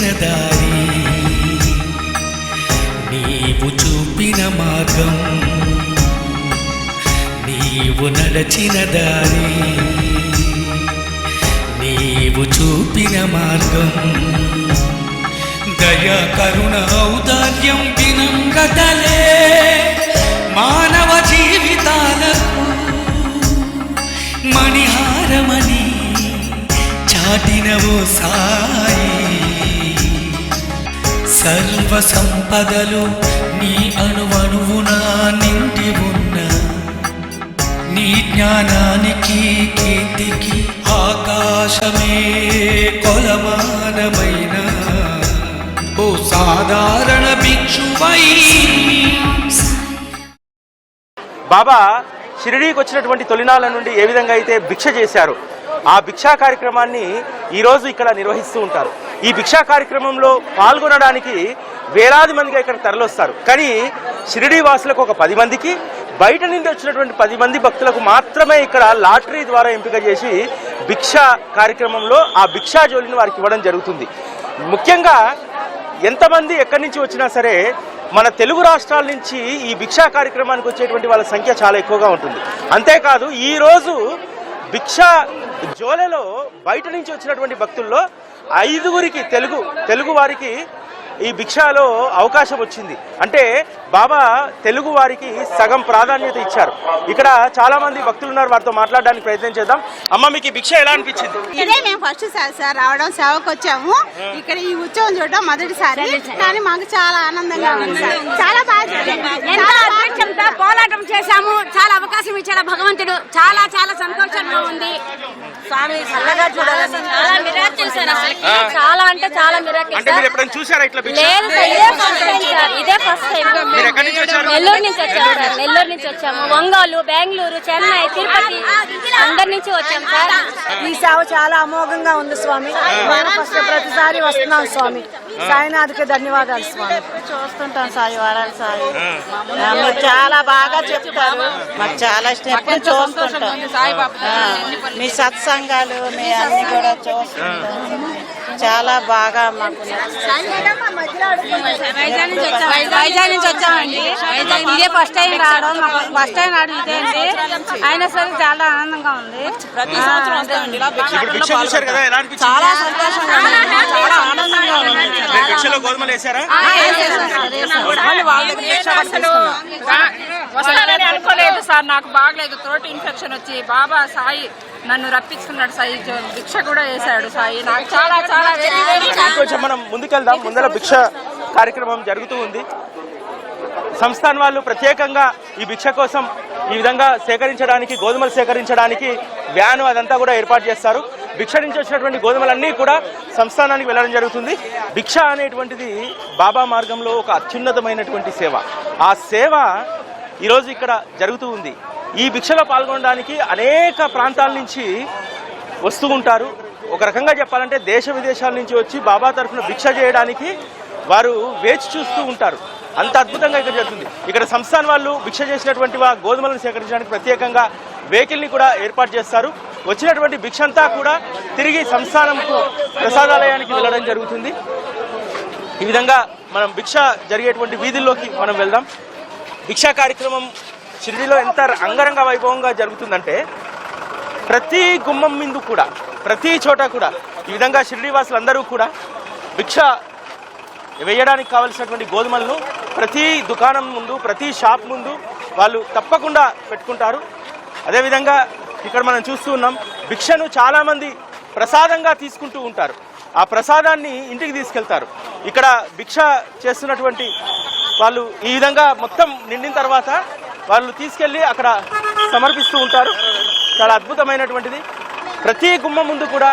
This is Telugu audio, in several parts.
నడచిన దారి నీవు చూపిన మార్గం నీవు నడచిన దారి నీవు చూపిన మార్గం దయా కరుణ ఔదార్యం వినమ్రతలే మానవ జీవితాలకు మణిహారమని చాటినవో సాయి సర్వ సంపదలు నీ అణువణువునా నిండి ఉన్న నీ జ్ఞానానికి కీర్తికి ఆకాశమే కొలమానమైన ఓ సాధారణ భిక్షువై బాబా షిరిడీకి వచ్చినటువంటి తొలినాళ్ళ నుండి ఏ విధంగా అయితే భిక్ష చేశారు ఆ భిక్షా కార్యక్రమాన్ని ఈరోజు ఇక్కడ నిర్వహిస్తూ ఉంటారు. ఈ భిక్షా కార్యక్రమంలో పాల్గొనడానికి వేలాది మందిగా ఇక్కడ తరలిస్తారు. కానీ షిరిడీ వాసులకు ఒక 10 మందికి బయట నుండి వచ్చినటువంటి 10 మంది భక్తులకు మాత్రమే ఇక్కడ లాటరీ ద్వారా ఎంపిక చేసి భిక్షా కార్యక్రమంలో ఆ భిక్షా జోలిని వారికి ఇవ్వడం జరుగుతుంది. ముఖ్యంగా ఎంతమంది ఎక్కడి నుంచి వచ్చినా సరే మన తెలుగు రాష్ట్రాల నుంచి ఈ భిక్షా కార్యక్రమానికి వచ్చేటువంటి వాళ్ళ సంఖ్య చాలా ఎక్కువగా ఉంటుంది. అంతేకాదు ఈరోజు భిక్షా జోలలో బయట నుంచి వచ్చినటువంటి భక్తుల్లో 5గురికి తెలుగు వారికి ఈ భిక్షాలో అవకాశం వచ్చింది. అంటే బాబా తెలుగు వారికి సగం ప్రాధాన్యత ఇచ్చారు. ఇక్కడ చాలా మంది భక్తులు ఉన్నారు, వారితో మాట్లాడడానికి ప్రయత్నం చేద్దాం. అమ్మ, మీకు ఈ భిక్ష ఎలా అనిపించింది? ఇదే మేము ఫస్ట్ సార్ రావడం సేవకు వచ్చాము. ఇక్కడ ఈ ఉత్సవం చూడడం మొదటిసారి, కానీ మాకు చాలా ఆనందంగా ఉంది సార్. చాలా బాగా పోరాటం చేశాము. చాలా అవకాశం ఇచ్చాడు భగవంతుడు. చాలా చాలా సంతోషంగా ఉంది. స్వామి చల్లగా చూడాలని చాలా మిరాకిల్ సార్. చాలా అంటే చాలా మిరాకిల్. అంటే మీరు ఎప్పుడైనా చూసారా ఇట్లా? లేదు సార్, ఇదే ఫస్ట్ టైం. నెల్లూరు నుంచి వచ్చాము సార్. నెల్లూరు నుంచి వచ్చాము. ఒంగోలు, బెంగళూరు, చెన్నై, తిరుపతి అందరి నుంచి వచ్చాము సార్. ఈ సేవ చాలా అమోఘంగా ఉంది స్వామి. ప్రతిసారి వస్తున్నాం స్వామి. సాయినాథ్కి ధన్యవాదాలు స్వామి. చూస్తుంటాం సాయి, వారాలు సాయి. మీరు చాలా బాగా చెప్తారు, మాకు చాలా ఇష్టం. ఎప్పుడు చూస్తుంటాం మీ సత్సంగాలు, మీ అన్ని కూడా చూస్తుంటాం. చాలా బాగా మాకు వైజాగ్ నుంచి వచ్చామండి. ఇదే ఫస్ట్ టైం రావడం, ఫస్ట్ టైం రావడం ఇదే అండి. అయినా సరే చాలా ఆనందంగా ఉంది. చాలా సంతోషంగా ఉంది, చాలా ఆనందంగా ఉంది. వస్తానని అనుకోలేదు సార్. నాకు బాగలేదు, థ్రోట్ ఇన్ఫెక్షన్ వచ్చి బాబా సాయి నన్ను రప్పించుకున్నాడు. సాయి భిక్ష కూడా వేశాడు సాయి. నాకు చాలా చాలా కొంచెం మనం ముందుకెళ్దాం. ముందర భిక్ష కార్యక్రమం జరుగుతూ ఉంది. సంస్థాన్ వాళ్ళు ప్రత్యేకంగా ఈ భిక్ష కోసం ఈ విధంగా సేకరించడానికి, గోధుమలు సేకరించడానికి వ్యాను అదంతా కూడా ఏర్పాటు చేస్తారు. భిక్ష నుంచి వచ్చినటువంటి గోధుమలన్నీ కూడా సంస్థానానికి వెళ్ళడం జరుగుతుంది. భిక్ష అనేటువంటిది బాబా మార్గంలో ఒక అత్యున్నతమైనటువంటి సేవ. ఆ సేవ ఈరోజు ఇక్కడ జరుగుతూ ఉంది. ఈ భిక్షలో పాల్గొనడానికి అనేక ప్రాంతాల నుంచి వస్తూ ఉంటారు. ఒక రకంగా చెప్పాలంటే దేశ విదేశాల నుంచి వచ్చి బాబా తరఫున భిక్ష చేయడానికి వారు వేచి చూస్తూ ఉంటారు. అంత అద్భుతంగా ఇక్కడ జరుగుతుంది. ఇక్కడ సంస్థాన్ వాళ్ళు భిక్ష చేసినటువంటి గోధుమలను సేకరించడానికి ప్రత్యేకంగా వెహికల్ని కూడా ఏర్పాటు చేస్తారు. వచ్చినటువంటి భిక్ష అంతా కూడా తిరిగి సంస్థానంకు ప్రసాదాలయానికి వెళ్ళడం జరుగుతుంది. ఈ విధంగా మనం భిక్ష జరిగేటువంటి వీధుల్లోకి మనం వెళ్దాం. భిక్షా కార్యక్రమం షిరిడీలో ఎంత అంగరంగ వైభవంగా జరుగుతుందంటే ప్రతి గుమ్మం ముందు కూడా, ప్రతి చోట కూడా ఈ విధంగా షిరిడీ వాసులందరూ కూడా భిక్ష వేయడానికి కావలసినటువంటి గోధుమలను ప్రతి దుకాణం ముందు, ప్రతి షాప్ ముందు వాళ్ళు తప్పకుండా పెట్టుకుంటారు. అదేవిధంగా ఇక్కడ మనం చూస్తూ ఉన్నాం, భిక్షను చాలామంది ప్రసాదంగా తీసుకుంటూ ఉంటారు. ఆ ప్రసాదాన్ని ఇంటికి తీసుకెళ్తారు. ఇక్కడ భిక్ష చేస్తున్నటువంటి వాళ్ళు ఈ విధంగా మొత్తం నిండిన తర్వాత వాళ్ళు తీసుకెళ్ళి అక్కడ సమర్పిస్తూ ఉంటారు. చాలా అద్భుతమైనటువంటిది. ప్రతి గుమ్మ ముందు కూడా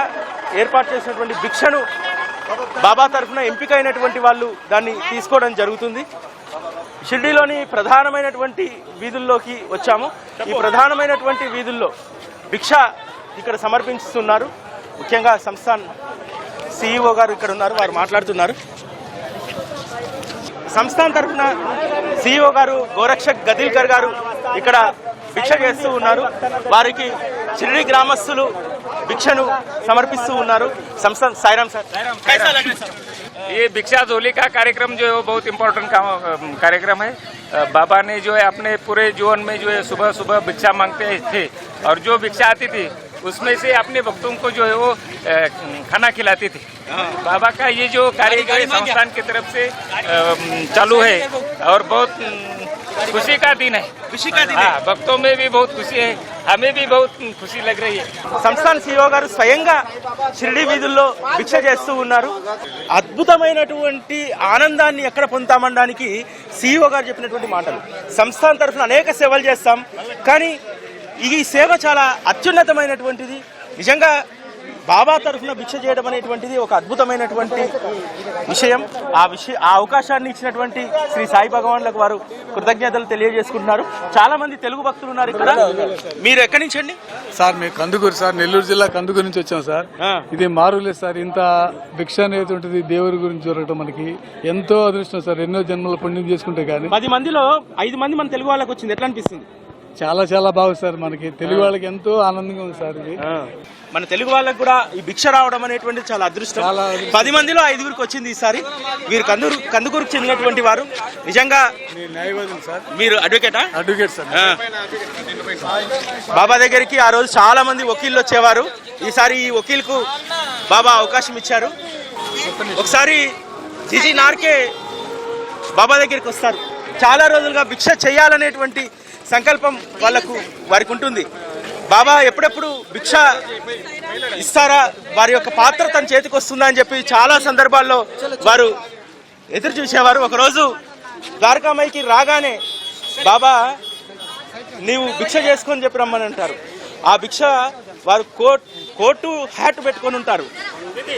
ఏర్పాటు చేసినటువంటి భిక్షను బాబా తరఫున ఎంపికైనటువంటి వాళ్ళు దాన్ని తీసుకోవడం జరుగుతుంది. షిరిడీలోని ప్రధానమైనటువంటి వీధుల్లోకి వచ్చాము. ఈ ప్రధానమైనటువంటి వీధుల్లో భిక్ష ఇక్కడ సమర్పిస్తున్నారు. ముఖ్యంగా సంస్థాన్ సిఇఓ గారు ఇక్కడ ఉన్నారు, వారు మాట్లాడుతున్నారు. సంస్థాన్ తరఫున సిఇఓ గారు గోరక్షక్ గదిల్కర్ గారు ఇక్కడ భిక్ష చేస్తూ ఉన్నారు. వారికి షిరిడీ గ్రామస్తులు భిక్షను సమర్పిస్తూ ఉన్నారు. సంస్థ సాయిరామ్ సార్. ये भिक्षा झोली का कार्यक्रम जो है बहुत इम्पोर्टेंट कार्यक्रम है। बाबा ने जो है अपने पूरे जीवन में जो है सुबह सुबह भिक्षा मांगते थे और जो भिक्षा आती थी उसमें से अपने भक्तों को जो है वो खाना खिलाती थी। बाबा का ये जो कार्य संस्थान की तरफ से चालू है और बहुत खुशी का दिन है। खुशी का दिन हाँ, भक्तों में भी बहुत खुशी है, हमें भी बहुत खुशी लग रही है। సంస్థాన్ సిఇఓ గారు స్వయంగా షిరిడి వీధుల్లో భిక్ష చేస్తూ ఉన్నారు. అద్భుతమైనటువంటి ఆనందాన్ని ఎక్కడ పొందుతామనడానికి సిఇఓ గారు చెప్పినటువంటి మాటలు. సంస్థాన్ తరఫున అనేక సేవలు చేస్తాం, కానీ ఈ సేవ చాలా అత్యున్నతమైనటువంటిది. నిజంగా బాబా తరఫున భిక్ష చేయడం అనేటువంటిది ఒక అద్భుతమైనటువంటి విషయం. ఆ అవకాశాన్ని ఇచ్చినటువంటి శ్రీ సాయి భగవాన్లకు వారు కృతజ్ఞతలు తెలియజేసుకుంటున్నారు. చాలా మంది తెలుగు భక్తులు ఉన్నారు ఇక్కడ. మీరు ఎక్కడి నుంచి అండి? సార్ మేము కందుకూరు సార్, నెల్లూరు జిల్లా కందుకూరు నుంచి వచ్చాం సార్. ఇది మారులేదు సార్. ఇంత భిక్ష అనేది ఉంటుంది దేవుడి గురించి దొరకడం మనకి ఎంతో అదృష్టం సార్. ఎన్నో జన్మల పుణ్యం చేసుకుంటే కానీ 10 మందిలో 5 మంది మన తెలుగు వాళ్ళకి వచ్చింది. ఎట్లా అనిపిస్తుంది? చాలా చాలా బాగుంది సార్. మనకి తెలుగు వాళ్ళకి ఎంతో ఆనందంగా ఉంది సార్. ఇది మన తెలుగు వాళ్ళకి కూడా ఈ భిక్ష రావడం అనేటువంటిది చాలా అదృష్టం. 10 మందిలో 5గురికి వచ్చింది ఈసారి. వీరు కందుకూరుకు చెందినటువంటి వారు. నిజంగా న్యాయవాదులు సార్. మీరు అడ్వకేటా? Advocate sir. బాబా దగ్గరికి ఆ రోజు చాలా మంది వకీళ్ళు వచ్చేవారు. ఈసారి ఈ వకీల్కు బాబా అవకాశం ఇచ్చారు. ఒకసారి జిజి నార్కే బాబా దగ్గరికి వస్తారు. చాలా రోజులుగా భిక్ష చేయాలనేటువంటి సంకల్పం వారికి ఉంటుంది. బాబా ఎప్పుడెప్పుడు భిక్ష ఇస్తారా, వారి యొక్క పాత్ర తన చేతికి వస్తుందా అని చెప్పి చాలా సందర్భాల్లో వారు ఎదురు చూసేవారు. ఒకరోజు ద్వారకామాయికి రాగానే బాబా నీవు భిక్ష చేసుకొని చెప్పి రమ్మని అంటారు. ఆ భిక్ష వారు కోటు హ్యాట్ పెట్టుకొని ఉంటారు.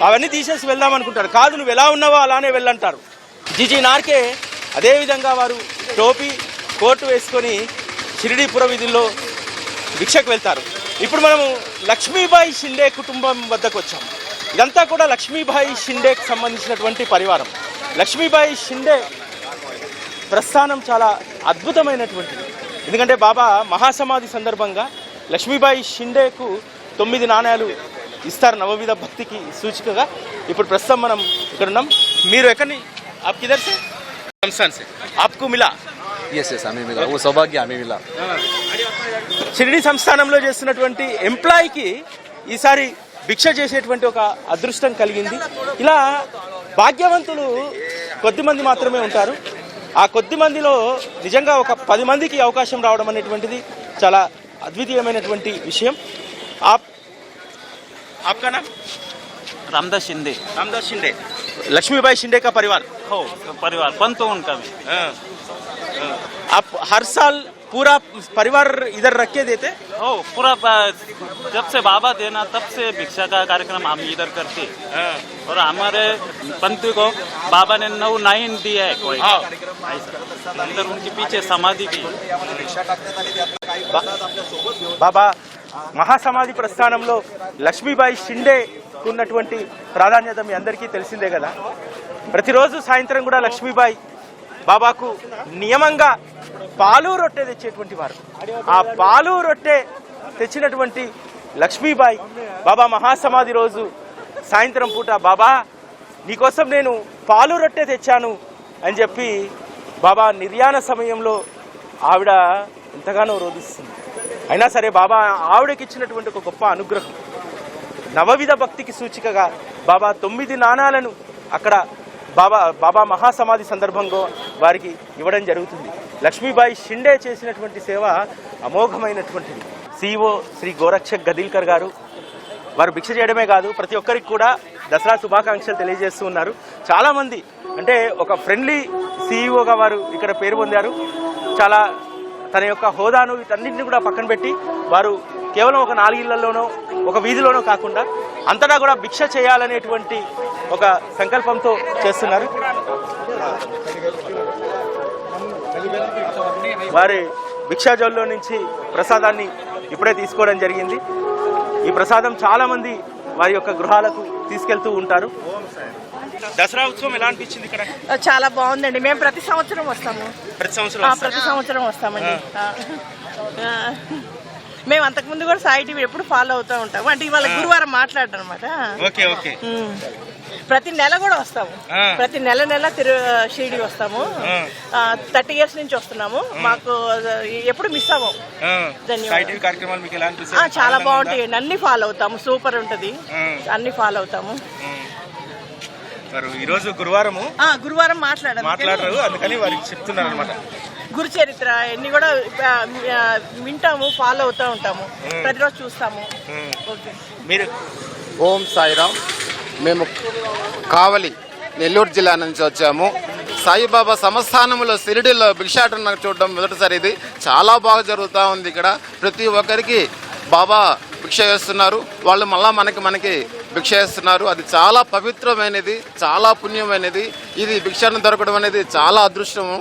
అవన్నీ తీసేసి వెళ్దాం అనుకుంటారు. కాదు, నువ్వు ఎలా ఉన్నావో అలానే వెళ్ళంటారు. జిజి నార్కే అదేవిధంగా వారు టోపీ కోటు వేసుకొని షిరిడీపుర వీధుల్లో భిక్షకు వెళ్తారు. ఇప్పుడు మనము లక్ష్మీబాయి షిండే కుటుంబం వద్దకు వచ్చాము. ఇదంతా కూడా లక్ష్మీబాయి షిండేకి సంబంధించినటువంటి పరివారం. లక్ష్మీబాయి షిండే ప్రస్థానం చాలా అద్భుతమైనటువంటిది. ఎందుకంటే బాబా మహాసమాధి సందర్భంగా లక్ష్మీబాయి షిండేకు 9 నాణ్యాలు ఇస్తారు నవవిధ భక్తికి సూచికగా. ఇప్పుడు ప్రస్తుతం మనం ఇక్కడ ఉన్నాం. మీరు ఎక్కడి आप किधर से? संस्थान से आपको मिला? यस हमें मिला, वो सौभाग्य हमें मिला. షిరిడి సంస్థానంలో చేస్తున్నటువంటి ఎంప్లాయీకి ఈసారి భిక్ష చేసేటువంటి ఒక అదృష్టం కలిగింది. ఇలా భాగ్యవంతులు కొద్దిమంది మాత్రమే ఉంటారు. ఆ కొద్ది మందిలో నిజంగా ఒక 10 మందికి అవకాశం రావడం అనేటువంటిది చాలా అద్వితీయమైనటువంటి విషయం. आपका नाम? रामदास शिंदे. रामदास शिंदे, लक्ष्मीबाई शिंदे का परिवार हो, परिवार बन तो उनका भी. आप हर साल पूरा परिवार इधर रख के देते? हो, पूरा जब से बाबा देना तब से भिक्षा का कार्यक्रम हम इधर करते. और हमारे पंथी को बाबा ने 9 नाइन दिया है कोई. अंदर उनके पीछे समाधि भी. బాబా మహాసమాధి ప్రస్థానంలో లక్ష్మీబాయి షిండే ఉన్నటువంటి ప్రాధాన్యత మీ అందరికీ తెలిసిందే కదా. ప్రతిరోజు సాయంత్రం కూడా లక్ష్మీబాయి బాబాకు నియమంగా పాలు రొట్టె తెచ్చేటువంటి వారు. ఆ పాలు రొట్టె తెచ్చినటువంటి లక్ష్మీబాయి బాబా మహాసమాధి రోజు సాయంత్రం పూట బాబా నీకోసం నేను పాలు రొట్టె తెచ్చాను అని చెప్పి బాబా నిర్యాణ సమయంలో ఆవిడ ఎంతగానో రోధిస్తుంది. అయినా సరే బాబా ఆవిడకి ఇచ్చినటువంటి ఒక గొప్ప అనుగ్రహం, నవవిధ భక్తికి సూచికగా బాబా 9 నాణాలను అక్కడ బాబా మహాసమాధి సందర్భంగా వారికి ఇవ్వడం జరుగుతుంది. లక్ష్మీబాయి షిండే చేసినటువంటి సేవ అమోఘమైనటువంటిది. సిఇఓ శ్రీ గోరక్షక్ గదిల్కర్ గారు వారు భిక్ష చేయడమే కాదు, ప్రతి ఒక్కరికి కూడా దసరా శుభాకాంక్షలు తెలియజేస్తూ ఉన్నారు. చాలామంది అంటే ఒక ఫ్రెండ్లీ సిఇఓగా వారు ఇక్కడ పేరు పొందారు. చాలా తన యొక్క హోదాను వీటన్నింటినీ కూడా పక్కన పెట్టి వారు కేవలం ఒక 4 ఇళ్లలోనో ఒక వీధిలోనో కాకుండా అంతటా కూడా భిక్ష చేయాలనేటువంటి ఒక సంకల్పంతో చేస్తున్నారు. వారి భిక్షాజోల్లో నుంచి ప్రసాదాన్ని ఇప్పుడే తీసుకోవడం జరిగింది. ఈ ప్రసాదం చాలా మంది వారి యొక్క గృహాలకు తీసుకెళ్తూ ఉంటారు. దసరా ఉత్సవం ఎలా అనిపించింది ఇక్కడ? చాలా బాగుందండి. మేము ప్రతి సంవత్సరం వస్తాము. ప్రతి సంవత్సరం వస్తామండి. మేము అంతకుముందు కూడా సాయి టీవీ ఎప్పుడు ఫాలో అవుతూ ఉంటాము. అంటే ఇవాళ గురువారం మాట్లాడడం అనమాట. Okay okay. ప్రతి నెల కూడా వస్తాము. ప్రతి నెల షిరిడి వస్తాము. 30 years నుంచి వస్తున్నాము. మాకు ఎప్పుడు మిస్ అవ్వం. ధన్యవాదాలు. చాలా బాగుంటాయి. అన్ని ఫాలో అవుతాము. సూపర్ ఉంటది. అన్ని ఫాలో అవుతాము. ఈరోజు గురువారం మాట్లాడరు, అందుకని వారికి చెప్తున్నారు అనమాట. గురు చరిత్ర ఇన్ని కూడా వింటాము, ఫాలో అవుతూ ఉంటాము. ప్రతిరోజు చూస్తాము. ఓకే. మీరు ఓం సాయిరామ్. మేము కావలి నెల్లూరు జిల్లా నుంచి వచ్చాము. సాయిబాబా సంస్థానంలో షిరిడీలో భిక్షాటన చూడడం మొదటిసారి. ఇది చాలా బాగా జరుగుతూ ఉంది. ఇక్కడ ప్రతి ఒక్కరికి బాబా భిక్ష చేస్తున్నారు. వాళ్ళు మళ్ళా మనకి భిక్ష చేస్తున్నారు. అది చాలా పవిత్రమైనది, చాలా పుణ్యమైనది. ఇది భిక్షను దొరకడం అనేది చాలా అదృష్టము.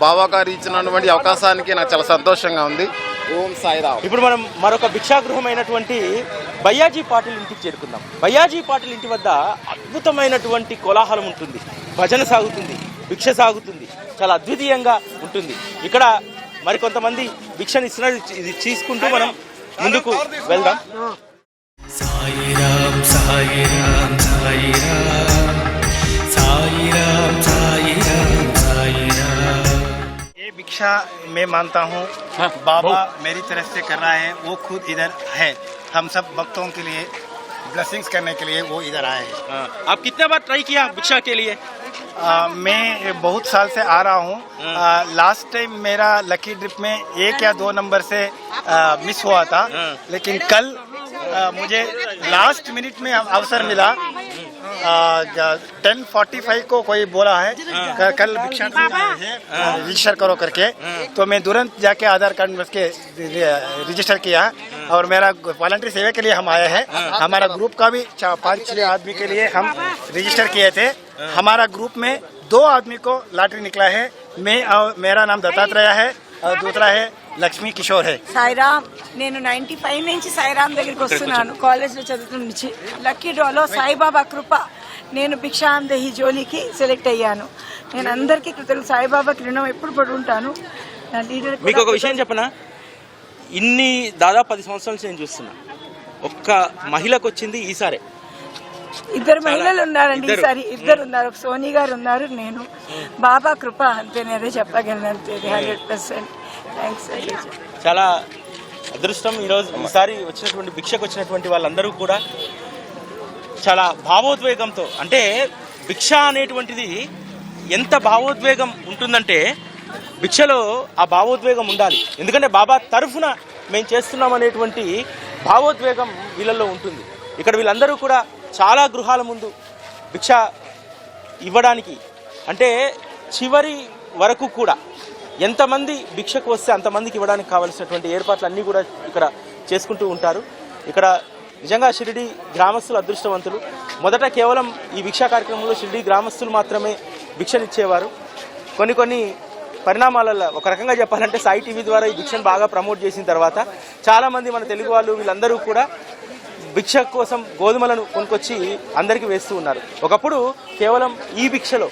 బాబా గారు ఇచ్చినటువంటి అవకాశానికి నాకు చాలా సంతోషంగా ఉంది. ఓం సాయిరామ్. ఇప్పుడు మనం మరొక భిక్షాగృహం అయినటువంటి బయ్యాజీ పాటిల్ ఇంటికి చేరుకుందాం. బయ్యాజీ పాటిల్ ఇంటి వద్ద అద్భుతమైనటువంటి కోలాహలం ఉంటుంది. భజన సాగుతుంది, భిక్ష సాగుతుంది. చాలా అద్వితీయంగా ఉంటుంది. ఇక్కడ మరికొంతమంది భిక్షను ఇస్తున్నారు. ఇది తీసుకుంటూ మనం ముందుకు వెళ్దాం. సాయిరాం సాయిరాం సాయిరాం సాయిరాం సాయిరాం సాయిరాం. ये भिक्षा मैं मानता हूँ बाबा मेरी तरफ से कर रहा है. वो खुद इधर है. हम सब भक्तों के लिए ब्लेसिंग्स करने के लिए वो इधर आए हैं. आप कितने बार ट्राई किया भिक्षा के लिए? मैं बहुत साल से आ रहा हूँ. लास्ट टाइम मेरा लकी ड्रिप में 1 या 2 नंबर से मिस हुआ था. लेकिन कल मुझे लास्ट मिनट में अवसर मिला. 10:45 को कोई बोला है कल भिक्षा रजिस्टर करो करके. तो मैं तुरंत जाके आधार कार्ड के रजिस्टर किया और मेरा वॉलंटरी सेवा के लिए हम आए हैं. हमारा ग्रुप का भी 5-6 आदमी के लिए हम रजिस्टर किए थे. हमारा ग्रुप में 2 आदमी को लॉटरी निकला है. मैं और मेरा नाम दत्तात्रेय है और दूसरा है లక్ష్మీ కిషోర్ హే. సాయిరామ్. నేను 95 నుంచి సాయిరామ్ దగ్గరికి వస్తున్నాను. కాలేజ్లో చదువుతున్న నుంచి. లక్కీ డ్రాలో సాయిబాబా కృప నేను భిక్షాందేహి జోలికి సెలెక్ట్ అయ్యాను. నేను అందరికీ కృతజ్ఞతలు. సాయిబాబాకి రుణం ఎప్పుడు పడి ఉంటాను. నా లీడర్. మీకు ఒక విషయం చెప్పనా, ఇన్ని దాదాపు 10 సంవత్సరాల నుంచి నేను చూస్తున్నా. ఒక్క మహిళకు వచ్చింది ఈసారి. 2 మహిళలు ఉన్నారండి ఈసారి. 2 ఉన్నారు. ఒక సోనీ గారు ఉన్నారు, నేను. బాబా కృప అంతే. నేనే చెప్పగలను అంతే. 100%. చాలా అదృష్టం. ఈసారి వచ్చినటువంటి భిక్షకు వచ్చినటువంటి వాళ్ళందరూ కూడా చాలా భావోద్వేగంతో, అంటే భిక్ష అనేటువంటిది ఎంత భావోద్వేగం ఉంటుందంటే భిక్షలో ఆ భావోద్వేగం ఉండాలి. ఎందుకంటే బాబా తరఫున మేము చేస్తున్నాం అనేటువంటి భావోద్వేగం వీళ్ళల్లో ఉంటుంది. ఇక్కడ వీళ్ళందరూ కూడా చాలా గృహాల ముందు భిక్ష ఇవ్వడానికి, అంటే చివరి వరకు కూడా ఎంతమంది భిక్షకు వస్తే అంతమందికి ఇవ్వడానికి కావాల్సినటువంటి ఏర్పాట్లు అన్నీ కూడా ఇక్కడ చేసుకుంటూ ఉంటారు. ఇక్కడ నిజంగా షిరిడి గ్రామస్తులు అదృష్టవంతులు. మొదట కేవలం ఈ భిక్షా కార్యక్రమంలో షిరిడి గ్రామస్తులు మాత్రమే భిక్షనిచ్చేవారు. కొన్ని పరిణామాలలో ఒక రకంగా చెప్పాలంటే సాయి టీవీ ద్వారా ఈ భిక్షను బాగా ప్రమోట్ చేసిన తర్వాత చాలామంది మన తెలుగు వాళ్ళు వీళ్ళందరూ కూడా భిక్ష కోసం గోధుమలను కొనుక్కొచ్చి అందరికీ వేస్తూ ఉన్నారు. ఒకప్పుడు కేవలం ఈ భిక్షలో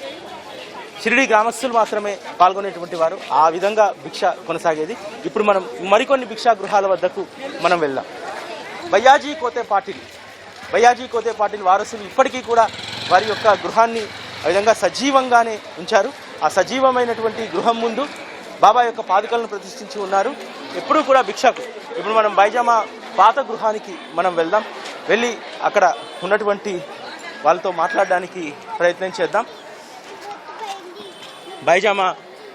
షిరిడి గ్రామస్తులు మాత్రమే పాల్గొనేటువంటి వారు. ఆ విధంగా భిక్ష కొనసాగేది. ఇప్పుడు మనం మరికొన్ని భిక్షా గృహాల వద్దకు మనం వెళ్దాం. బయ్యాజీ కోతే పాటిల్ వారసులు ఇప్పటికీ కూడా వారి యొక్క గృహాన్ని ఆ విధంగా సజీవంగానే ఉంచారు. ఆ సజీవమైనటువంటి గృహం ముందు బాబా యొక్క పాదుకలను ప్రతిష్ఠించి ఉన్నారు. ఎప్పుడూ కూడా భిక్షకు. ఇప్పుడు మనం బైజామా పాత గృహానికి మనం వెళ్దాం. వెళ్ళి అక్కడ ఉన్నటువంటి వాళ్ళతో మాట్లాడడానికి ప్రయత్నం చేద్దాం. బైజామా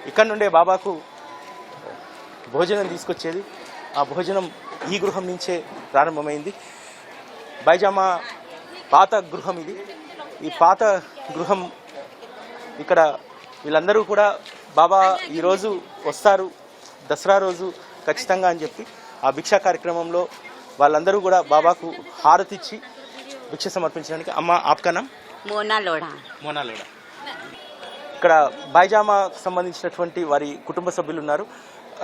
ఇక్కడ నుండే బాబాకు భోజనం తీసుకొచ్చేది. ఆ భోజనం ఈ గృహం నుంచే ప్రారంభమైంది. బైజామా పాత గృహం ఇది. ఈ పాత గృహం ఇక్కడ వీళ్ళందరూ కూడా బాబా ఈరోజు వస్తారు దసరా రోజు ఖచ్చితంగా అని చెప్పి ఆ భిక్షా కార్యక్రమంలో వాళ్ళందరూ కూడా బాబాకు హారతిచ్చి భిక్ష సమర్పించడానికి. అమ్మ ఆప్కా నామ్? మోనా లోడా. ఇక్కడ బైజామాకు సంబంధించినటువంటి వారి కుటుంబ సభ్యులు ఉన్నారు.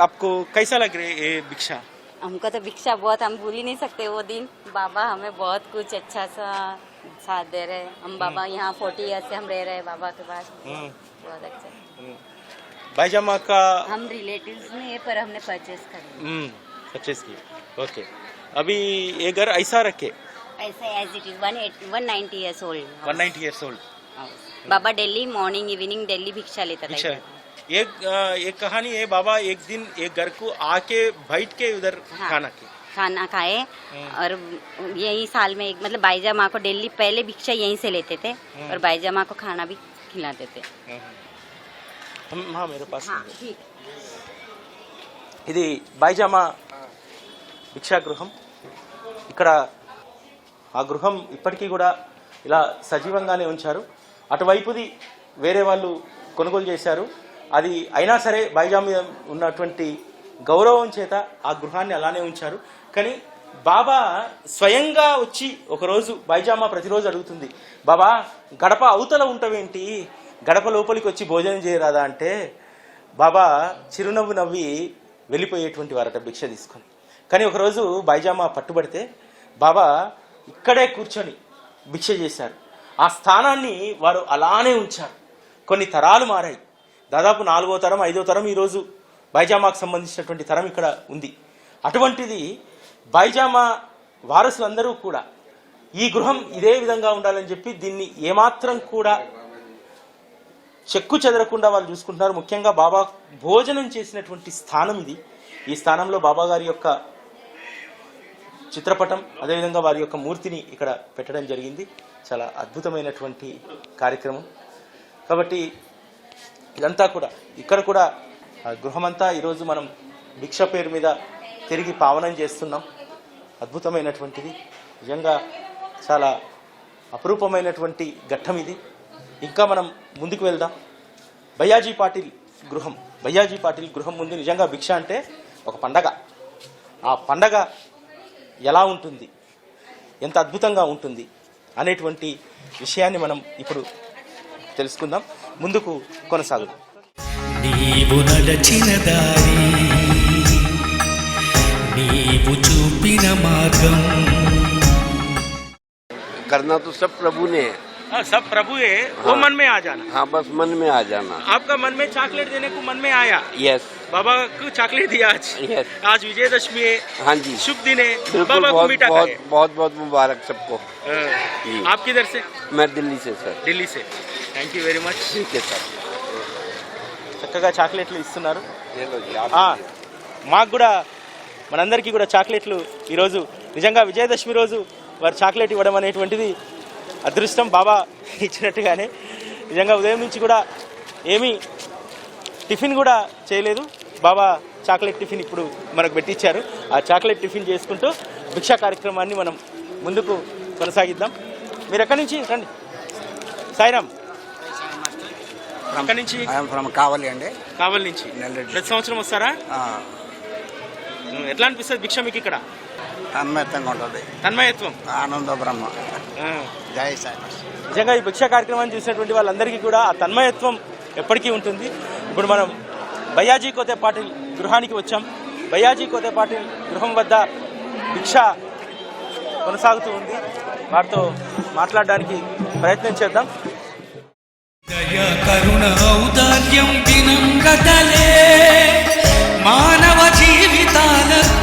आपको कैसा लग रहा है ये भिक्षा? हमको तो भिक्षा बहुत, हम भूल ही नहीं सकते वो दिन. बाबा हमें बहुत कुछ अच्छा सा साथ दे रहे. हम बाबा यहाँ 40 ईयर से हम रह रहे हैं बाबा के पास. बहुत अच्छा. बाईजामा का हम रिलेटिव्स में है पर हमने परचेस किया. ओके, अभी ये घर ऐसा रखे ऐसे as it is 190 years old. 190 years old. बाबा डेली मॉर्निंग इवनिंग डेली भिक्षा लेता था. अच्छा, एक कहानी है, बाबा एक दिन एक घर को आके बैठ के उधर खाना खाए और यही साल में एक मतलब बाईजा माँ को डेली पहले भिक्षा यहीं से लेते थे और बाईजा माँ को खाना भी खिलाते थे. हाँ, मेरे पास ठीक. ఇది బైజామా భిక్షా గృహం. ఇక్కడ ఆ గృహం ఇప్పటికీ కూడా ఇలా సజీవంగానే ఉంచారు. అటువైపుది వేరే వాళ్ళు కొనుగోలు చేశారు. అది అయినా సరే బైజామా మీద ఉన్నటువంటి గౌరవం చేత ఆ గృహాన్ని అలానే ఉంచారు. కానీ బాబా స్వయంగా వచ్చి ఒకరోజు బైజామా ప్రతిరోజు అడుగుతుంది, బాబా గడప అవతల ఉంటావేంటి, గడప లోపలికి వచ్చి భోజనం చేయరాదా అంటే బాబా చిరునవ్వు నవ్వి వెళ్ళిపోయేటువంటి వారట భిక్ష తీసుకొని. కానీ ఒకరోజు బైజామా పట్టుబడితే బాబా ఇక్కడే కూర్చొని భిక్ష చేశారు. ఆ స్థానాన్ని వారు అలానే ఉంచారు. కొన్ని తరాలు మారాయి. దాదాపు 4వ తరం 5వ తరం ఈరోజు బైజామాకు సంబంధించినటువంటి తరం ఇక్కడ ఉంది. అటువంటిది బైజామా వారసులందరూ కూడా ఈ గృహం ఇదే విధంగా ఉండాలని చెప్పి దీన్ని ఏమాత్రం కూడా చెక్కు చెదరకుండా వాళ్ళు చూసుకుంటున్నారు. ముఖ్యంగా బాబా భోజనం చేసినటువంటి స్థానం ఇది. ఈ స్థానంలో బాబా గారి యొక్క చిత్రపటం అదేవిధంగా వారి యొక్క మూర్తిని ఇక్కడ పెట్టడం జరిగింది. చాలా అద్భుతమైనటువంటి కార్యక్రమం. కాబట్టి ఇదంతా కూడా ఇక్కడ కూడా గృహమంతా ఈరోజు మనం భిక్ష పేరు మీద తిరిగి పావనం చేస్తున్నాం. అద్భుతమైనటువంటిది, నిజంగా చాలా అపురూపమైనటువంటి ఘట్టం ఇది. ఇంకా మనం ముందుకు వెళ్దాం. భయ్యాజీ పాటిల్ గృహం ముందు నిజంగా భిక్ష అంటే ఒక పండగ. ఆ పండగ ఎలా ఉంటుంది, ఎంత అద్భుతంగా ఉంటుంది అనేటువంటి విషయాన్ని మనం ఇప్పుడు తెలుసుకుందాం. ముందుకు కొనసాగుదాం. నీవు నడచిన దారి, నీవు చూపిన మార్గం. करना तो सब प्रभु ने है. हाँ, सब प्रभु है. वो मन में आ जाना. हाँ, बस मन में आ जाना. आपका मन में चॉकलेट देने को मन में आया. यस. बाबा को चॉकलेट दिया आज. यस. आज विजयदशमी है. हाँ जी. शुभ दिन है. बिल्कुल. बाबा को मीठा खाए. बहुत बहुत मुबारक सबको. आप किधर से? मैं दिल्ली से सर. ఢిల్లీ से. Thank you very much. ठीक है सर. చక్కగా చాక్లెట్లు ఇస్తున్నారు. ये लो जी, आप మాకు కూడా మనందరికీ కూడా చాక్లెట్లు ఈరోజు నిజంగా విజయదశమి రోజు వారు చాక్లెట్ ఇవ్వడం అనేటువంటిది అదృష్టం. బాబా ఇచ్చినట్టుగానే నిజంగా ఉదయం నుంచి కూడా ఏమీ టిఫిన్ కూడా చేయలేదు. బాబా చాక్లెట్ టిఫిన్ ఇప్పుడు మనకు పెట్టించారు. ఆ చాక్లెట్ టిఫిన్ చేసుకుంటూ భిక్షా కార్యక్రమాన్ని మనం ముందుకు కొనసాగిద్దాం. మీరు ఎక్కడి నుంచి రండి? సాయిరామ్, ఎక్కడి నుంచి? కావాలి అండి. కావలి నుంచి. ప్రతి సంవత్సరం వస్తారా? ఎట్లా అనిపిస్తుంది భిక్ష మీకు ఇక్కడ? తన్మయత్వంగా ఉంటుంది. తన్మయత్వం, ఆనంద బ్రహ్మ. జై సాయి. నిజంగా ఈ భిక్షా కార్యక్రమాన్ని చూసినటువంటి వాళ్ళందరికీ కూడా ఆ తన్మయత్వం ఎప్పటికీ ఉంటుంది. ఇప్పుడు మనం భయ్యాజీ కోతే పాటిల్ గృహానికి వచ్చాం. భయ్యాజీ కోతే పాటిల్ గృహం వద్ద భిక్ష కొనసాగుతూ ఉంది. వారితో మాట్లాడడానికి ప్రయత్నం చేద్దాం. దయా కరుణ ఔదార్యం వినమ్రతలే మానవ జీవితాలకు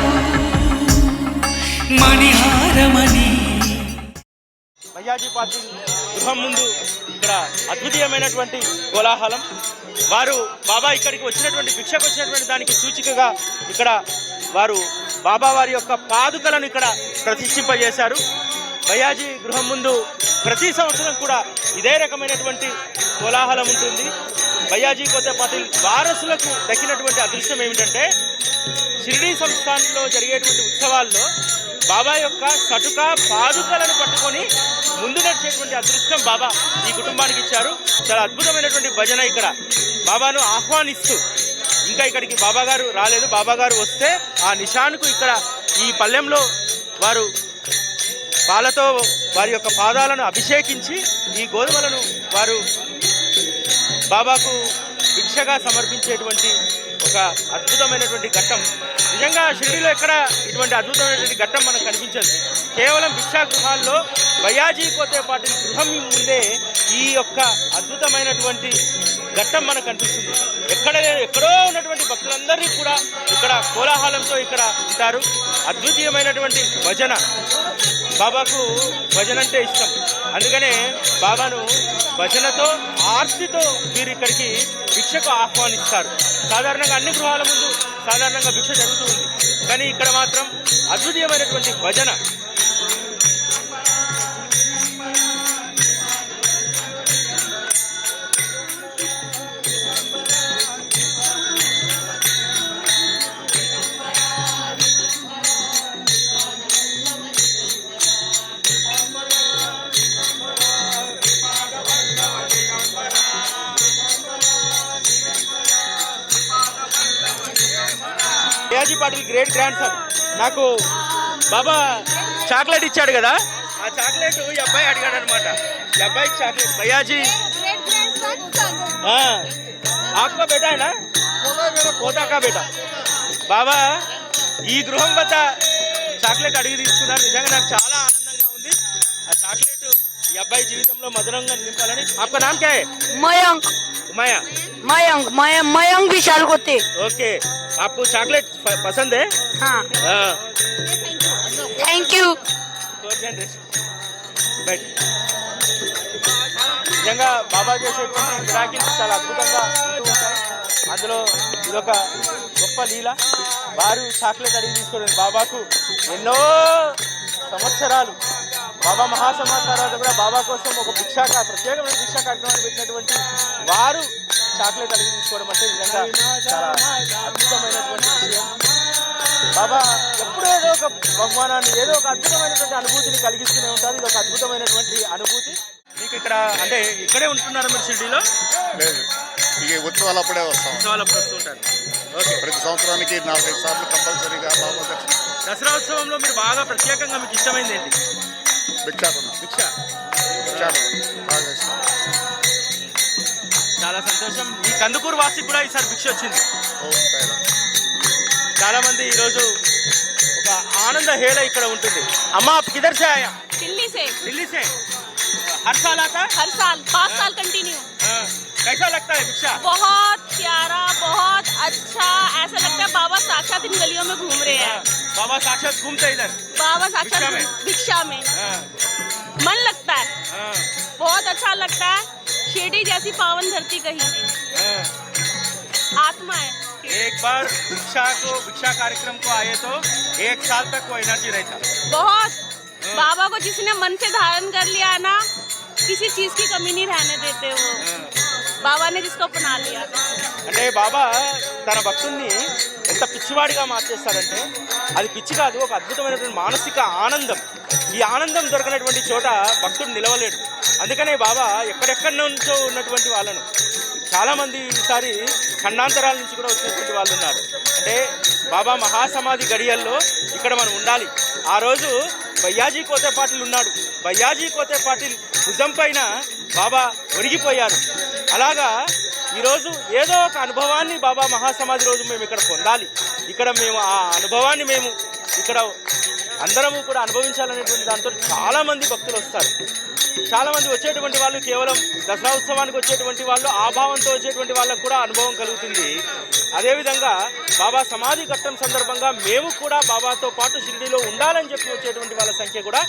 మణిహారమణి. భయ్యాజీ పాటిల్ గృహం ముందు ఇక్కడ అద్వితీయమైనటువంటి కోలాహలం. వారు బాబా ఇక్కడికి వచ్చినటువంటి భిక్షకు వచ్చినటువంటి దానికి సూచికగా ఇక్కడ వారు బాబా వారి యొక్క పాదుకలను ఇక్కడ ప్రతిష్ఠింపజేశారు. భయ్యాజీ గృహం ముందు ప్రతి సంవత్సరం కూడా ఇదే రకమైనటువంటి కోలాహలం ఉంటుంది. భయ్యాజీ కోతే పాటిల్ వారసులకు దక్కినటువంటి అదృష్టం ఏమిటంటే షిరిడీ సంస్థానంలో జరిగేటువంటి ఉత్సవాల్లో బాబా యొక్క సటుక పాదుకలను పట్టుకొని ముందు నడిచేటువంటి అదృష్టం బాబా ఈ కుటుంబానికి ఇచ్చారు. చాలా అద్భుతమైనటువంటి భజన ఇక్కడ బాబాను ఆహ్వానిస్తూ. ఇంకా ఇక్కడికి బాబా గారు రాలేదు. బాబా గారు వస్తే ఆ నిషాన్కు ఇక్కడ ఈ పల్లెంలో వారు పాలతో వారి యొక్క పాదాలను అభిషేకించి ఈ గోధుమలను వారు బాబాకు భిక్షగా సమర్పించేటువంటి ఒక అద్భుతమైనటువంటి ఘట్టం. నిజంగా షిరిడీలో ఎక్కడ ఇటువంటి అద్భుతమైనటువంటి ఘట్టం మనకు కనిపించదు. కేవలం భిక్షా గృహాల్లో బయ్యాజీ కోతే పాటిల్ గృహం ముందే ఈ యొక్క అద్భుతమైనటువంటి ఘట్టం మనకు కనిపిస్తుంది. ఎక్కడో ఉన్నటువంటి భక్తులందరినీ కూడా ఇక్కడ కోలాహలంతో ఇక్కడ ఉంటారు. అద్వితీయమైనటువంటి భజన, బాబాకు భజన అంటే ఇష్టం. అందుకనే బాబాను భజనతో ఆర్తితో వీరు ఇక్కడికి భిక్షకు ఆహ్వానిస్తారు. సాధారణంగా అన్ని గృహాల ముందు సాధారణంగా భిక్ష జరుగుతూ ఉంది, కానీ ఇక్కడ మాత్రం అద్వితీయమైనటువంటి భజన. Bayyaji Patil great grand son. నాకు బాబా చాక్లెట్ ఇచ్చాడు కదా, ఆ చాక్లెట్ ఈ అబ్బాయి అడిగాడు అనమాట. ఈ అబ్బాయికి చాక్లెట్ బయ్యాజీ ఆత్మ బేటా అయినా పోతాకా బేటా. బాబా ఈ గృహం వద్ద చాక్లెట్ అడిగి తీసుకున్నారు. నిజంగా నాకు చాలా ఆనందంగా ఉంది. ఆ చాక్లెట్ ఈ అబ్బాయి జీవితంలో మధురంగా నింపాలని. आपका नाम क्या है? मयंक. उमाया. मयंक विशाल कोते. ओके, आपको चॉकलेट पसंद है? हाँ. Thank you. నిజంగా బాబా చేసేటువంటి మిరాకిల్స్ చాలా అద్భుతంగా ఉంటూ ఉంటాయి. అందులో ఇదొక గొప్ప లీల. వారు చాక్లెట్ అడిగి తీసుకోవడం బాబాకు ఎన్నో సంవత్సరాలు బాబా మహాసమాజ్ తర్వాత కూడా బాబా కోసం ఒక ప్రత్యేకమైన భిక్షా కార్యక్రమాన్ని పెట్టినటువంటి వారు చాక్లెట్ అడిగి తీసుకోవడం అంటే నిజంగా చాలా అద్భుతమైనటువంటి విషయం. బాబా ఎప్పుడూ ఏదో ఒక బహుమానాన్ని, ఏదో ఒక అద్భుతమైనటువంటి అనుభూతిని కలిగిస్తూనే ఉంటారు. ఇది ఒక అద్భుతమైనటువంటి అనుభూతి. మీకు ఇక్కడ అంటే ఇక్కడే ఉంటున్నారా మీరు షిర్డీలో? లేదు, ఇక ఉత్సవాలప్పుడే వస్తాం. ఉత్సవాలప్పుడు వస్తుంటారు. ఓకే, ప్రతి సంవత్సరానికి 4-5 సార్లు కంపల్సరీగా బాబా దర్శనం. దసరా ఉత్సవంలో మీరు బాగా ప్రత్యేకంగా మీకు ఇష్టమైంది ఏంటి? భిక్ష. బాగా ఇష్టం. చాలా సంతోషం. ఈ కందుకూరు వాసికి కూడా ఈసారి భిక్ష వచ్చింది. చాలా మంది ఈరోజు ఒక ఆనంద హేళ ఇక్కడ ఉంటుంది. అమ్మా కిధర్ సే ఆయా? दिल्ली से. हर साल आता है? हर साल 5 साल कंटिन्यू. कैसा लगता है भिक्षा? बहुत प्यारा, बहुत अच्छा. ऐसा लगता है बाबा साक्षात इन गलियों में घूम रहे हैं. बाबा साक्षात घूमते इधर. बाबा साक्षात भिक्षा में मन लगता है. बहुत अच्छा लगता है. शिरडी जैसी पावन धरती कहीं नहीं. आत्मा है. एक बार भिक्षा कार्यक्रम को आए तो 1 साल तक वो एनर्जी रहता. बहुत. बाबा को जिसने मन से धारण कर लिया ना, किसी चीज की कमी नहीं रहने देते वो. బాబా ने जिसको अपना लिया. అంటే బాబా తన భక్తుల్ని ఎంత పిచ్చివాడిగా మార్చేస్తాడంటే అది పిచ్చి కాదు, ఒక అద్భుతమైనటువంటి మానసిక ఆనందం. ఈ ఆనందం దొరకనటువంటి చోట భక్తుడు నిలవలేడు. అందుకనే బాబా ఎక్కడెక్కడి నుంచో ఉన్నటువంటి వాళ్ళను, చాలా మంది ఈసారి ఖండాంతరాల నుంచి కూడా వచ్చినటువంటి వాళ్ళు ఉన్నారు. అంటే బాబా మహాసమాధి గడియల్లో ఇక్కడ మనం ఉండాలి. ఆ రోజు బయ్యాజీ కోతే పాటిల్ ఉన్నాడు. బయ్యాజీ కోతే పాటిల్ భుజం పైన బాబా ఒరిగిపోయారు. అలాగా ఈరోజు ఏదో ఒక అనుభవాన్ని బాబా మహాసమాధి రోజు మేము ఇక్కడ పొందాలి. ఇక్కడ మేము ఆ అనుభవాన్ని మేము ఇక్కడ అందరము కూడా అనుభవించాలనేటువంటి దాంతో చాలామంది భక్తులు వస్తారు. చాలామంది వచ్చేటువంటి వాళ్ళు కేవలం దసరా ఉత్సవానికి వచ్చేటువంటి వాళ్ళు, ఆ భావంతో వచ్చేటువంటి వాళ్ళకు కూడా అనుభవం కలుగుతుంది. అదేవిధంగా బాబా సమాధి ఘట్టం సందర్భంగా మేము కూడా బాబాతో పాటు షిరిడీలో ఉండాలని చెప్పి వచ్చేటువంటి వాళ్ళ సంఖ్య కూడా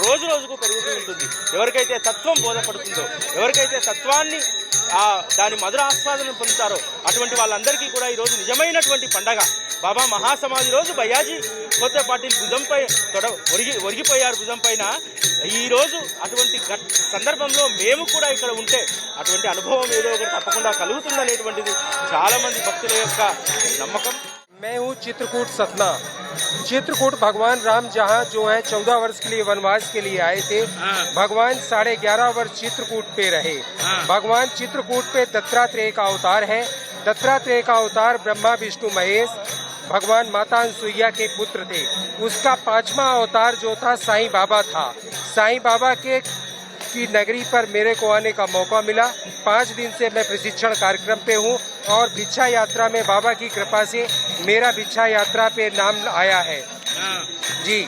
రోజు రోజుకు పెరుగుతూ ఉంటుంది. ఎవరికైతే తత్వం బోధపడుతుందో, ఎవరికైతే తత్వాన్ని దాని మధుర ఆస్వాదన పొందుతారో అటువంటి వాళ్ళందరికీ కూడా ఈరోజు నిజమైనటువంటి పండగ. బాబా మహాసమాధి రోజు బయ్యాజీ కోతే పాటిల్ భుజంపై ఒరిగిపోయారు భుజం పైన. ఈరోజు అటువంటి సందర్భంలో మేము కూడా ఇక్కడ ఉంటే అటువంటి అనుభవం ఏదో ఒకటి తప్పకుండా కలుగుతుందనేటువంటిది చాలా మంది భక్తుల యొక్క నమ్మకం. मैं हूँ चित्रकूट सतना. चित्रकूट भगवान राम जहाँ जो है 14 वर्ष के लिए वनवास के लिए आए थे. भगवान 11.5 वर्ष चित्रकूट पे रहे. भगवान चित्रकूट पे दत्तात्रेय का अवतार है. दत्तात्रेय का अवतार ब्रह्मा विष्णु महेश भगवान माता अनसुईया के पुत्र थे. उसका 5वां अवतार जो था साईं बाबा था. साईं बाबा की नगरी पर मेरे को आने का मौका मिला. 5 दिन से मैं प्रशिक्षण कार्यक्रम पे हूँ और भिक्षा यात्रा में बाबा की कृपा से मेरा भिक्षा यात्रा पे नाम आया है जी.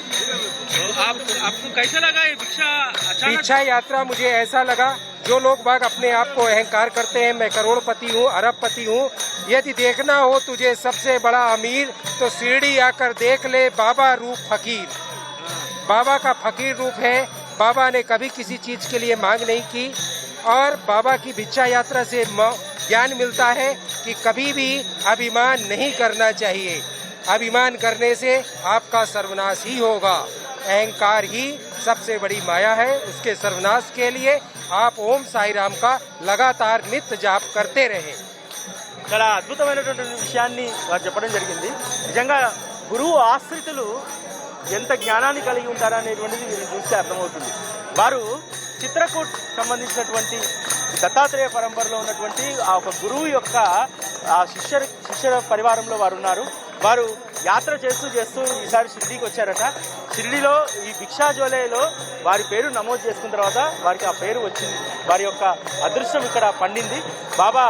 आपको कैसा लगा ये भिक्षा अचानक? भिक्षा यात्रा मुझे ऐसा लगा, जो लोग बाग अपने आप को अहंकार करते हैं मैं करोड़पति हूँ, अरबपति हूँ, यदि देखना हो तुझे सबसे बड़ा अमीर तो शिरडी आकर देख ले बाबा रूप फकीर। बाबा का फकीर रूप है। बाबा ने कभी किसी चीज के लिए मांग नहीं की और बाबा की भिक्षा यात्रा से ज्ञान मिलता है कि कभी भी अभिमान नहीं करना चाहिए। अभिमान करने से आपका सर्वनाश ही होगा। अहंकार ही सबसे बड़ी माया है। उसके सर्वनाश के लिए आप ओम साई राम का लगातार नित्य जाप करते रहें। చాలా అద్భుతమైనటువంటి విషయాన్ని వారు చెప్పడం జరిగింది. నిజంగా గురువు ఆశ్రితులు ఎంత జ్ఞానాన్ని కలిగి ఉంటారనేటువంటిది వీరిని చూస్తే అర్థమవుతుంది. వారు చిత్రకూట్ సంబంధించినటువంటి దత్తాత్రేయ పరంపరలో ఉన్నటువంటి ఆ ఒక గురువు యొక్క ఆ శిష్య పరివారంలో వారు ఉన్నారు. వారు యాత్ర చేస్తూ ఈసారి షిరిడీకి వచ్చారట. షిరిడీలో ఈ భిక్షాజోలేలో వారి పేరు నమోదు చేసుకున్న తర్వాత వారికి ఆ పేరు వచ్చింది. వారి యొక్క అదృష్టం ఇక్కడ పండింది. బాబా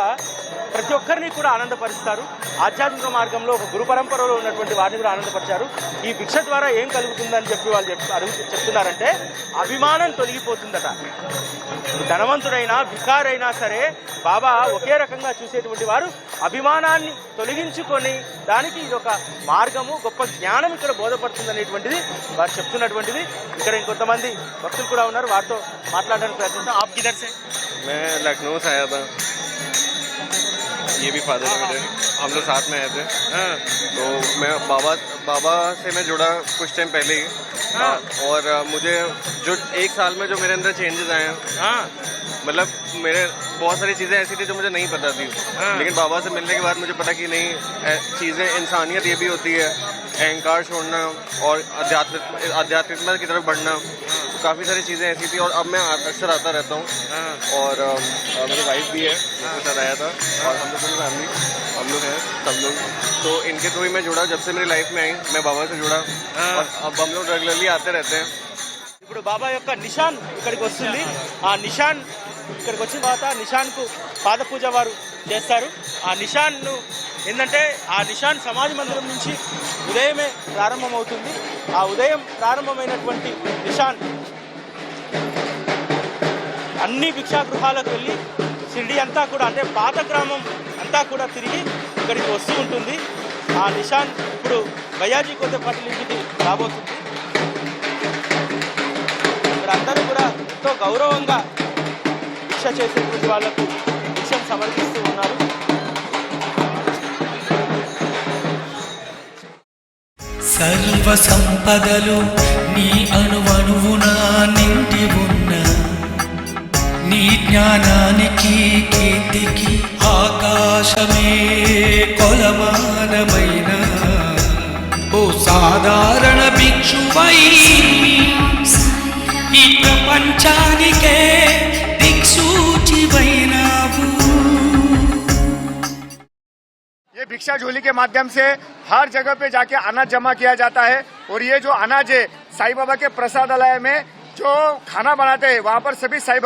ప్రతి ఒక్కరిని కూడా ఆనందపరుస్తారు. ఆధ్యాత్మిక మార్గంలో ఒక గురు పరంపరలో ఉన్నటువంటి వారిని కూడా ఆనందపరిచారు. ఈ భిక్ష ద్వారా ఏం కలుగుతుందని చెప్పి వాళ్ళు చెప్తున్నారంటే అభిమానం తొలగిపోతుందట. ధనవంతుడైనా భికారైనా సరే బాబా ఒకే రకంగా చూసేటువంటి వారు అభిమానాన్ని తొలగించుకొని దానికి ఇది ఒక మార్గము, గొప్ప జ్ఞానం ఇక్కడ బోధపడుతుంది అనేటువంటిది వారు చెప్తున్నటువంటిది. ఇక్కడ ఇంకొంతమంది భక్తులు కూడా ఉన్నారు, వారితో మాట్లాడడానికి ప్రయత్నిస్తాం. आप किधर से? मैं लखनऊ से आया था, ये भी फादर है मेरे, हम लोग साथ में आए थे। तो मैं बाबा से मैं जुड़ा कुछ टाइम पहले ही। और मुझे जो एक साल में जो मेरे अंदर चेंजेस आए हैं, मतलब मेरे बहुत सारी चीज़ें ऐसी थी जो मुझे नहीं पता थी, लेकिन बाबा से मिलने के बाद मुझे पता कि नहीं, चीज़ें इंसानियत ये भी होती है, अहंकार छोड़ना और आध्यात्मिकता की तरफ बढ़ना, तो काफ़ी सारी चीज़ें ऐसी थी। और अब मैं अक्सर आता रहता हूँ। और मेरी वाइफ भी है, उसके साथ आया था, और हम लोग पूरी फैमिली हम लोग हैं सब लोग। तो इनके थ्रू ही मैं जुड़ा, जब से मेरी लाइफ में आई मैं बाबा से जुड़ा, और अब हम लोग रेगुलरली आते रहते हैं। ఇప్పుడు బాబా యొక్క నిషాన్ ఇక్కడికి వస్తుంది. ఆ నిషాన్ ఇక్కడికి వచ్చిన తర్వాత నిషాన్కు పాద పూజ వారు చేస్తారు. ఆ నిషాన్ను ఏంటంటే ఆ నిషాన్ సమాధి మందిరం నుంచి ఉదయమే ప్రారంభమవుతుంది. ఆ ఉదయం ప్రారంభమైనటువంటి నిషాన్ అన్ని భిక్షాగృహాలకు వెళ్ళి షిరిడి అంతా కూడా అంటే పాత గ్రామం అంతా కూడా తిరిగి ఇక్కడికి వస్తూ ఉంటుంది. ఆ నిషాన్ ఇప్పుడు భయ్యాజీ కొత్తపల్లి ఇంటికి రాబోతుంది. అందరూ కూడా ఎంతో గౌరవంగా భిక్ష చేసేటువంటి వాళ్లకు భిక్షను సమర్పిస్తూ ఉన్నారు. సర్వ సంపదలు నీ అణువణువున నిండి ఉన్న నీ జ్ఞానానికి కీర్తికి ఆకాశమే కొలమానమైన ఓ సాధారణ భిక్షువై ఈ ప్రపంచానికే దిక్సూచివైనావు. ये भिक्षा झोली के माध्यम से हर जगह पे जाके अनाज जमा किया जाता है। और ये जो अनाज है साईं बाबा के प्रसादालय में जो खाना बनाते हैं वहाँ पर सभी साईं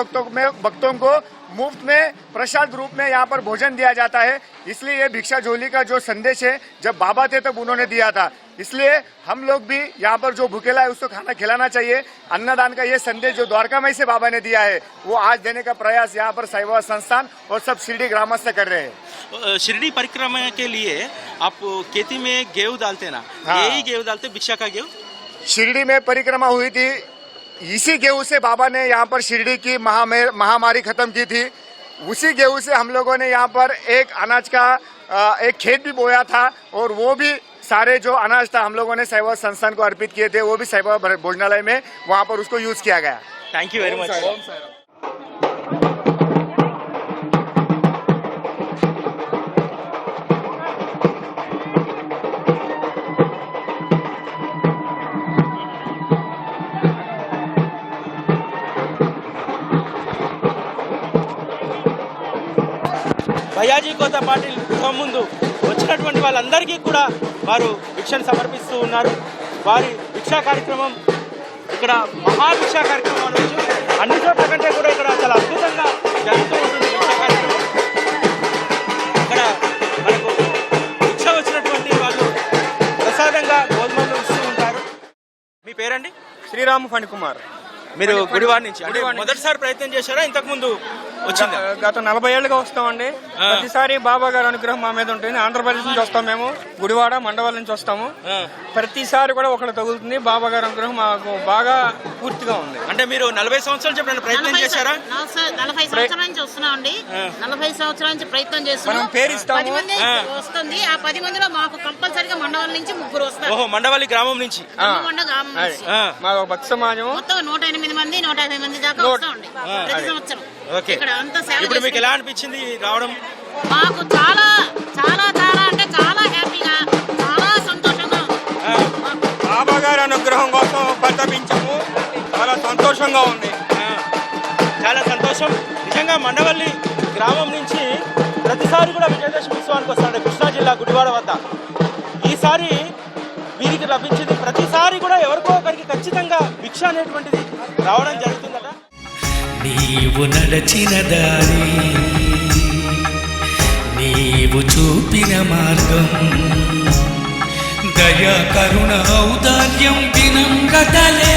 भक्तों को मुफ्त में प्रसाद रूप में यहाँ पर भोजन दिया जाता है। इसलिए ये भिक्षा झोली का जो संदेश है जब बाबा थे तब उन्होंने दिया था, इसलिए हम लोग भी यहाँ पर जो भूखेला है उसको खाना खिलाना चाहिए। अन्नदान का ये संदेश जो द्वारकामाई से बाबा ने दिया है वो आज देने का प्रयास यहाँ पर साईं बाबा संस्थान और सब शिरडी ग्रामस्थ कर रहे हैं। शिरडी परिक्रमा के लिए आप खेती में गेहूं डालते ना? यही गेहूं डालते, भिक्षा का गेहूं? शिरडी में परिक्रमा हुई थी, इसी गेहूं से बाबा ने यहाँ पर शिरडी की महामारी खत्म की थी। उसी गेहूं से हम लोगों ने यहाँ पर एक अनाज का एक खेत भी बोया था, और वो भी सारे जो अनाज था हम लोगों ने साईं बाबा संस्थान को अर्पित किए थे। वो भी साईं बाबा भोजनालय में वहाँ पर उसको यूज किया गया। Thank you very much. Bhaiyaji కోత పాటిల్ గృహం ముందు వచ్చినటువంటి వాళ్ళందరికీ కూడా వారు భిక్షను సమర్పిస్తూ ఉన్నారు. వారి భిక్షా కార్యక్రమం ఇక్కడ మహాభిక్షా కార్యక్రమం అనవచ్చు. అన్ని చోట్ల కంటే కూడా ఇక్కడ చాలా అద్భుతంగా జరుగుతూ ఉంటుంది భిక్షా కార్యక్రమం. ఇక్కడ మనకు భిక్ష వచ్చినటువంటి వాళ్ళు ప్రసాదంగా గోధుమలు ఇస్తూ ఉంటారు. మీ పేరండి? శ్రీరామ్ ఫణి కుమార్. మీరు గుడివాడ నుంచి అంటే మొదటిసారి ప్రయత్నం చేశారా, ఇంతకు ముందు వచ్చిందా? గత 40 ఏళ్ళుగా వస్తామండి. ప్రతిసారి బాబా గారి అనుగ్రహం మా మీద ఉంటుంది. ఆంధ్రప్రదేశ్ నుంచి వస్తాం, మేము గుడివాడ మండవాల నుంచి వస్తాము. ప్రతిసారి కూడా ఒకటి తగులుతుంది. బాబా గారి అనుగ్రహం మాకు బాగా పూర్తిగా ఉంది. అంటే మీరు 40 సంవత్సరాలు చెప్పిన ప్రయత్నం చేశారా? 40 సంవత్సరాల నుంచి వస్తున్నామండి. 40 సంవత్సరాల నుంచి ప్రయత్నం చేస్తున్నాం. పేరు ఇస్తాము. 10 మంది వస్తుంది. ఆ 10 మందిలో మాకు కంపల్సరిగా మండవాల నుంచి 3 వస్తారు. ఓహో, మండవల్లి గ్రామం నుంచి. మా భక్త సమాజం మొత్తం 108 మంది 150 మంది దాకా వస్తామండి ప్రతి సంవత్సరం. ఓకే, ఇక్కడ అంతా సేవ ఇప్పుడు మీకు ఎలా అనిపించింది రావడం? మాకు చాలా చాలా చాలా అంటే చాలా హ్యాపీగా, చాలా సంతోషంగా ఉంది. బాబా గారి అనుగ్రహం కోసం పరితపించాము. చాలా సంతోషంగా ఉంది. చాలా సంతోషం. నిజంగా మండవల్లి గ్రామం నుంచి ప్రతిసారి కూడా విజయదశమి ఉత్సవానికి వస్తాడు కృష్ణా జిల్లా గుడివాడ వద్ద. ఈసారి వీరికి లభించింది ప్రతిసారి కూడా ఎవరికో ఒకరికి ఖచ్చితంగా భిక్ష అనేటువంటిది రావడం జరుగుతుందట. నీవు నడచిన దారి, నీవు చూపిన మార్గం, దయా కరుణ ఔదార్యం వినమ్రతలే